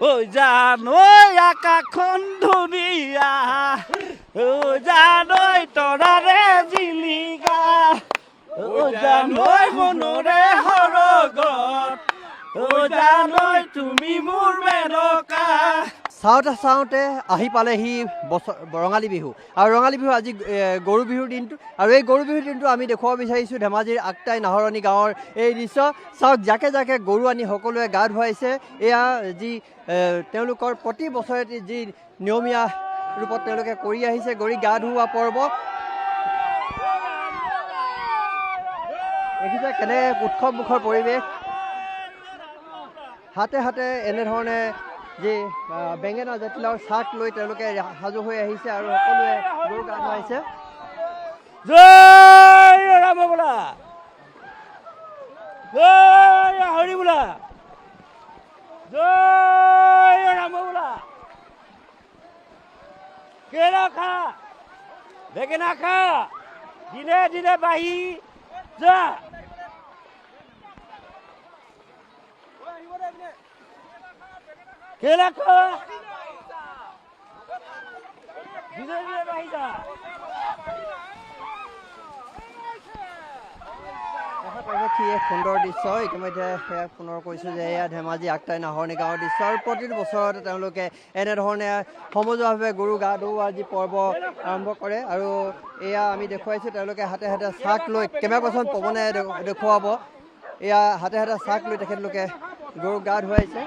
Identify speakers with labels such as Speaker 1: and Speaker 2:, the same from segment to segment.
Speaker 1: ও জানই আকাশখন ধুনীয়া ও জানই তৰাৰে জিলিকা ও জানই মনৰে সৰগত ও জানই তুমি মোৰ মেনকা।
Speaker 2: চাওঁতে আহি পালেহি ৰঙালী বিহু আৰু ৰঙালী বিহু আজি গৰু বিহুৰ দিনটো আৰু এই গৰু বিহুৰ দিনটো আমি দেখুৱাব বিচাৰিছোঁ ধেমাজিৰ আগটাই নাহৰণি গাঁৱৰ এই দৃশ্য। চাওক জাকে জাকে গৰু আনি সকলোৱে গা ধুৱাইছে। এয়া যি তেওঁলোকৰ প্ৰতি বছৰে যি নিয়মীয়া ৰূপত তেওঁলোকে কৰি আহিছে গৰু গা ধুওৱা পৰ্ব। দেখিছে কেনে উৎসৱমুখৰ পৰিৱেশ। হাতে হাতে এনেধৰণে যি বেঙেনা জাতিলাওৰ চাক লৈ তেওঁলোকে সাজু হৈ আহিছে আৰু সকলোৱে গৰু গা ধুৱাইছে।
Speaker 1: জয় ৰাম বোলা জয় হৰি বোলা জয় ৰাম বোলা। কেৰা খা বেঙেনা খা দিনে দিনে বাঢ়ি যা। কেলা খা দিনে দিনে বাঢ়ি যা।
Speaker 2: কি এক সুন্দৰ দৃশ্য। ইতিমধ্যে সেয়া পুনৰ কৈছোঁ যে এয়া ধেমাজি আগটাই নাহৰণি গাঁৱৰ দৃশ্য আৰু প্ৰতিটো বছৰতে তেওঁলোকে এনেধৰণে সমজুৱাভাৱে গৰু গা ধুওৱা যি পৰ্ব আৰম্ভ কৰে আৰু এয়া আমি দেখুৱাইছোঁ তেওঁলোকে হাতে হাতে চাক লৈ কেমেৰা পাৰ্চন পৱনে দেখুৱাব। এয়া হাতে হাতে চাক লৈ তেখেতলোকে গৰু গা ধুৱাইছে।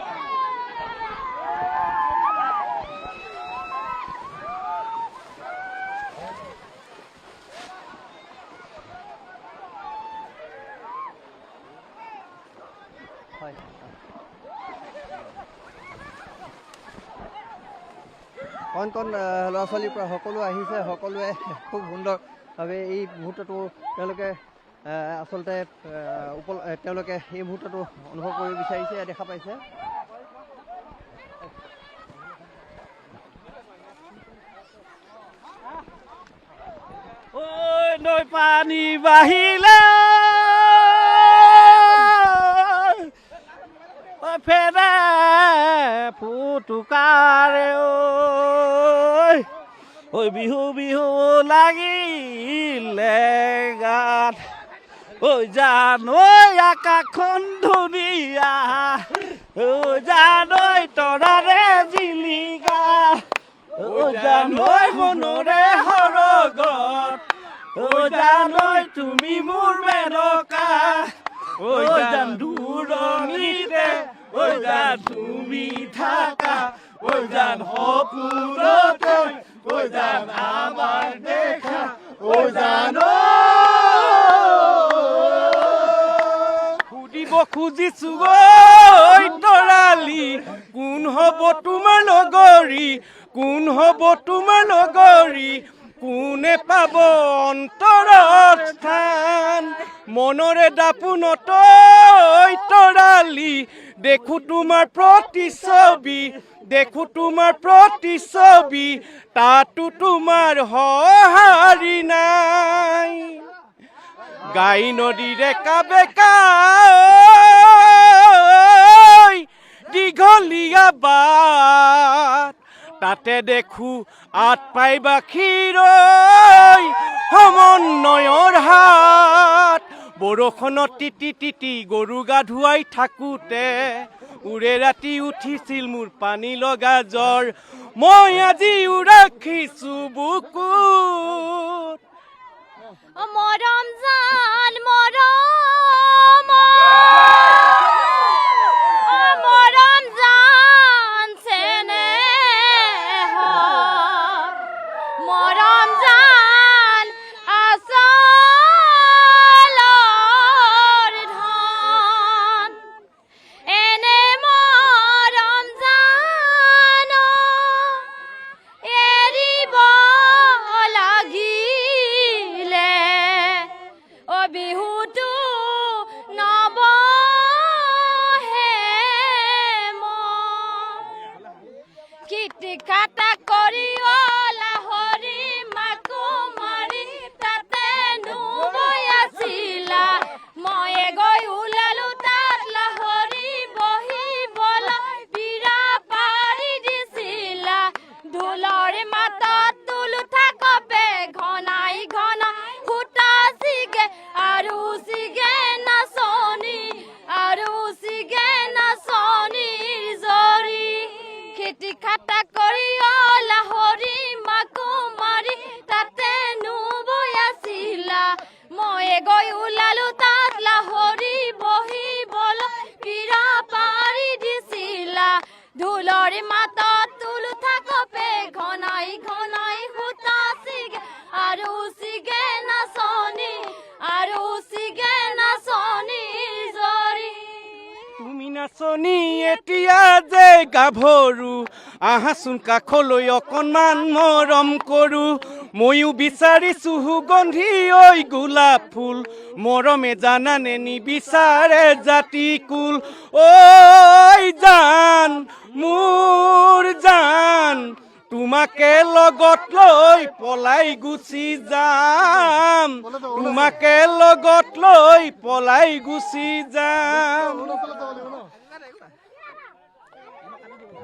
Speaker 2: কণ কণ ল'ৰা ছোৱালীৰ পৰা সকলো আহিছে। সকলোৱে খুব সুন্দৰভাৱে এই মুহূৰ্তটো তেওঁলোকে আচলতে তেওঁলোকে এই মুহূৰ্তটো অনুভৱ কৰিব বিচাৰিছে দেখা পাইছে।
Speaker 1: ঐ নৈ পানী বাঢ়িলে ফেৰে ফুটুকাৰে ঐ বিহু বিহু লাগিলে গাত ঐ জানই আকাশখন ধুনীয়া ঐ জানই তৰাৰে জিলিকা ঐ জানই মনৰে সৰগত ঐ জানই তুমি মোৰ মেনকা ঐ জান দূৰণিতে ঐ জান তুমি থাকা ঐ জান সপোনতে ঐ জান আমাৰ দেখা ঐ জান সুধিব খুজিছো ঐ তৰালি কোন হ'ব তোমাৰ লগৰী কোন হ'ব তোমাৰ লগৰী কোনে পাব অন্তৰত স্থান মনৰে দাপোনত তৰালি দেখো তোমাৰ প্ৰতিচ্ছবি দেখো তোমাৰ প্ৰতিচ্ছবি তাতো তোমাৰ সঁহাৰি নাই গাই নদীৰে কাবেকা দীঘলীয়া বাট তাতে দেখো আত পাই বাখীৰ সমন্বয়ৰ হাত বৰষুণত তিতি তিতি গৰু গা ধুৱাই থাকোঁতে উৰে ৰাতি উঠিছিল মোৰ পানী লগা জ্বৰ মই আজি ৰাখিছোঁ বুকুত
Speaker 3: মৰম জান মৰম মৰম জান চেনেহ মৰম জান আচলৰ ধন এনে মৰম জান এৰিব লাগিলে বিহুটো নবহে কীৰ্তি খাতা কৰি লাহৰি মাকো মাৰি তাতে নুবৈ আছিলা মই গৈ ওলালো তাত লাহৰি বহিবলৈ বিৰা পা ঢোলৰ মাতত তুলু থাকপে ঘনাই ঘনাই সূতা চিগে আৰু চিগে নাচনী আৰু চিগে নাচনী জৰি
Speaker 1: তুমি নাচনী এতিয়া যে গাভৰু আহাচোন কাষলৈ অকণমান মৰম কৰোঁ ময়ো বিচাৰিছো সুগন্ধি ঐ গোলাপ ফুল মৰমে জানানে নিবিচাৰে জাতি কুল ঐ জান মোৰ জান তোমাকে লগত লৈ পলাই গুচি যাম তোমাকে লগত লৈ পলাই গুচি যাম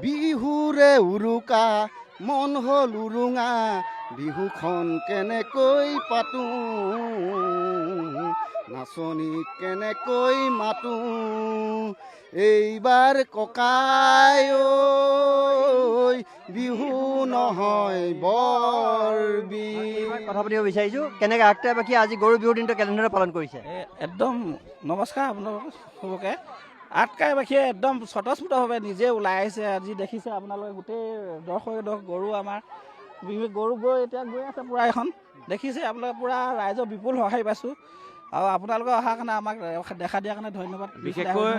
Speaker 4: বিহুৰে উৰুকা মন হ'ল উৰুঙা বিহুখন কেনেকৈ পাতো নাচনী কেনেকৈ মাতো এইবাৰ ককাই ঐ বিহু নহয় বৰ বিহু
Speaker 2: কথা পাতিব বিচাৰিছোঁ কেনেকৈ আগটাই বাকী আজি গৰু বিহুৰ দিনটো কেনেদৰে পালন কৰিছে
Speaker 5: একদম নমস্কাৰ আপোনালোক চবকে আটকাইবাসীয়ে একদম স্বতঃস্ফূৰ্তভাৱে নিজে ওলাই আহিছে আজি দেখিছে আপোনালোকে গোটেই দৰ্শক গৰু আমাৰ গৰু গৈ এতিয়া গৈ আছে পূৰা এখন দেখিছে আপোনালোকে পূৰা ৰাইজৰ বিপুল সহায় পাইছোঁ আৰু আপোনালোকে অহাৰ কাৰণে আমাক দেখা দিয়াৰ কাৰণে ধন্যবাদ
Speaker 1: বিশেষকৈ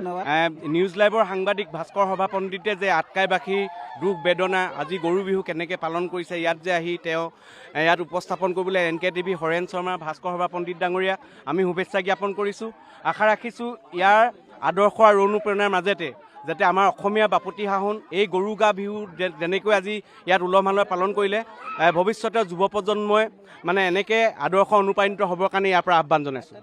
Speaker 1: নিউজ লাইভৰ সাংবাদিক ভাস্কৰ সভা পণ্ডিতে যে আটকাইবাসী দুখ বেদনা আজি গৰু বিহু কেনেকৈ পালন কৰিছে ইয়াত যে আহি তেওঁ ইয়াত উপস্থাপন কৰিবলৈ NKTV হৰেণ শৰ্মা ভাস্কৰ সভা পণ্ডিত ডাঙৰীয়া আমি শুভেচ্ছা জ্ঞাপন কৰিছোঁ আশা ৰাখিছোঁ ইয়াৰ আদৰ্শ আৰু অনুপ্ৰেৰণাৰ মাজতে যাতে আমাৰ অসমীয়া বাপতি সাহোন এই গৰু গা বিহু যেনেকৈ আজি ইয়াত উলহ মালহে পালন কৰিলে ভৱিষ্যতে যুৱ প্ৰজন্মই মানে এনেকৈ আদৰ্শ অনুপ্ৰাণিত হ'বৰ কাৰণে ইয়াৰ পৰা আহ্বান জনাইছোঁ